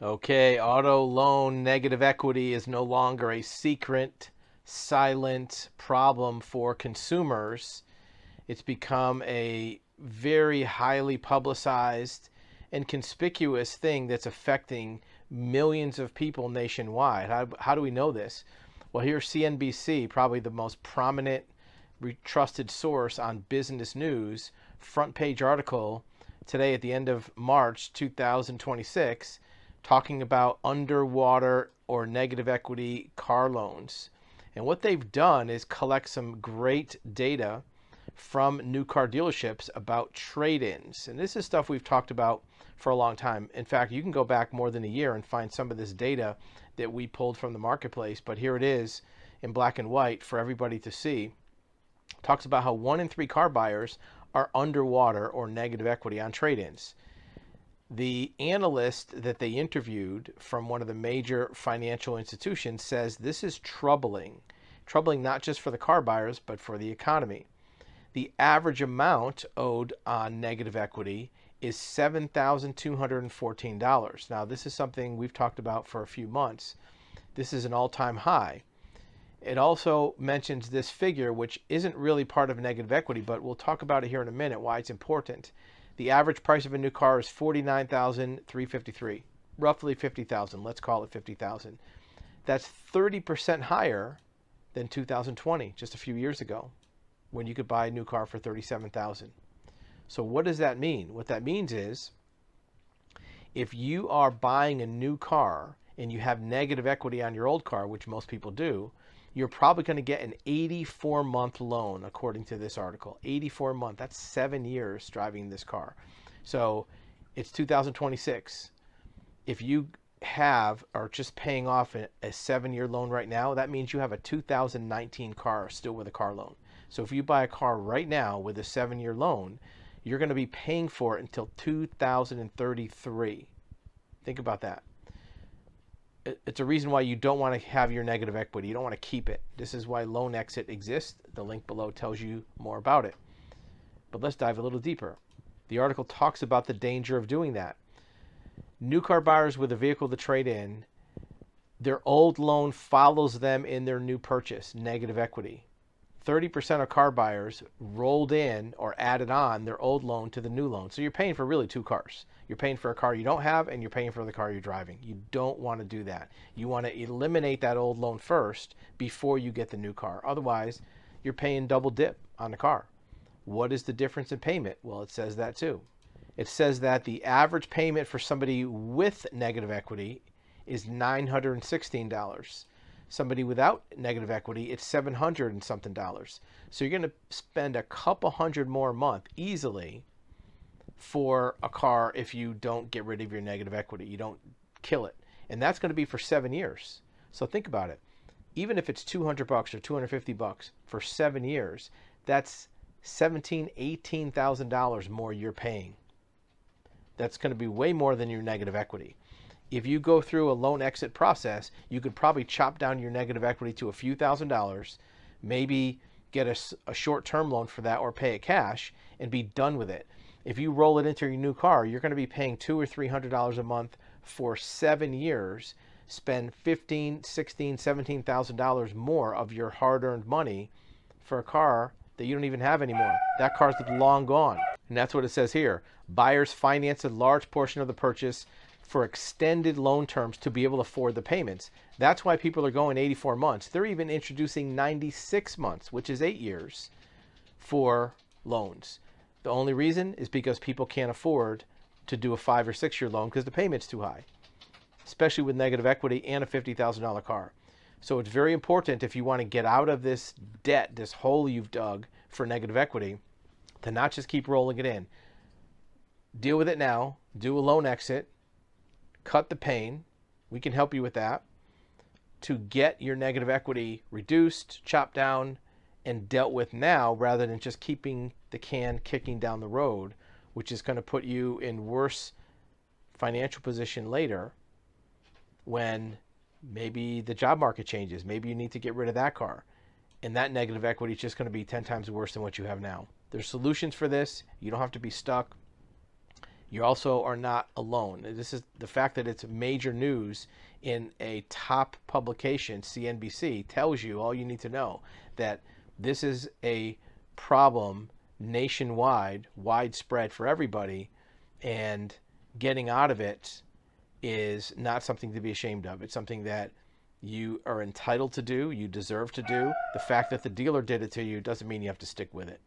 Okay, auto loan negative equity is no longer a secret, silent problem for consumers. It's become a very highly publicized and conspicuous thing that's affecting millions of people nationwide. How do we know this? Well, here's CNBC, probably the most prominent, trusted source on business news, front page article today at the end of March 2026, talking about underwater or negative equity car loans. And what they've done is collect some great data from new car dealerships about trade-ins. And this is stuff we've talked about for a long time. In fact, you can go back more than a year and find some of this data that we pulled from the marketplace, but here it is in black and white for everybody to see. Talks about how 1 in 3 car buyers are underwater or negative equity on trade-ins. The analyst that they interviewed from one of the major financial institutions says this is troubling. Troubling not just for the car buyers, but for the economy. The average amount owed on negative equity is $7,214. Now, this is something we've talked about for a few months. This is an all-time high. It also mentions this figure, which isn't really part of negative equity, but we'll talk about it here in a minute, why it's important. The average price of a new car is $49,353, roughly $50,000. Let's call it $50,000. That's 30% higher than 2020, just a few years ago, when you could buy a new car for $37,000. So what does that mean? What that means is if you are buying a new car and you have negative equity on your old car, which most people do, you're probably going to get an 84-month loan, according to this article. 84 month, that's 7 years driving this car. So it's 2026. If you are just paying off a 7-year loan right now, that means you have a 2019 car still with a car loan. So if you buy a car right now with a 7-year loan, you're going to be paying for it until 2033. Think about that. It's a reason why you don't want to have your negative equity. You don't want to keep it. This is why Loan Exit exists. The link below tells you more about it. But let's dive a little deeper. The article talks about the danger of doing that. New car buyers with a vehicle to trade in, their old loan follows them in their new purchase, negative equity. 30% of car buyers rolled in or added on their old loan to the new loan. So you're paying for really 2 cars. You're paying for a car you don't have, and you're paying for the car you're driving. You don't want to do that. You want to eliminate that old loan first before you get the new car. Otherwise, you're paying double dip on the car. What is the difference in payment? Well, it says that too. It says that the average payment for somebody with negative equity is $916. Somebody without negative equity, it's $700 and something. So you're going to spend a couple hundred more a month easily for a car if you don't get rid of your negative equity. You don't kill it. And that's going to be for 7 years. So think about it. Even if it's $200 or $250 for 7 years, that's $17,000, $18,000 more you're paying. That's going to be way more than your negative equity. If you go through a loan exit process, you could probably chop down your negative equity to a few $1,000s, maybe get a short-term loan for that or pay it cash and be done with it. If you roll it into your new car, you're going to be paying $200 or $300 a month for 7 years, spend $15,000, $16,000, $17,000 more of your hard-earned money for a car that you don't even have anymore. That car's long gone. And that's what it says here. Buyers finance a large portion of the purchase for extended loan terms to be able to afford the payments. That's why people are going 84 months. They're even introducing 96 months, which is 8 years, for loans. The only reason is because people can't afford to do a 5 or 6 year loan because the payment's too high, especially with negative equity and a $50,000 car. So it's very important if you want to get out of this debt, this hole you've dug for negative equity, to not just keep rolling it in. Deal with it now. Do a loan exit. Cut the pain. We can help you with that to get your negative equity reduced, chopped down, and dealt with now rather than just keeping the can kicking down the road, which is going to put you in worse financial position later when maybe the job market changes. Maybe you need to get rid of that car. And that negative equity is just going to be 10 times worse than what you have now. There's solutions for this. You don't have to be stuck. You also are not alone. This is the fact that it's major news in a top publication, CNBC, tells you all you need to know, that this is a problem nationwide, widespread for everybody, and getting out of it is not something to be ashamed of. It's something that you are entitled to do, you deserve to do. The fact that the dealer did it to you doesn't mean you have to stick with it.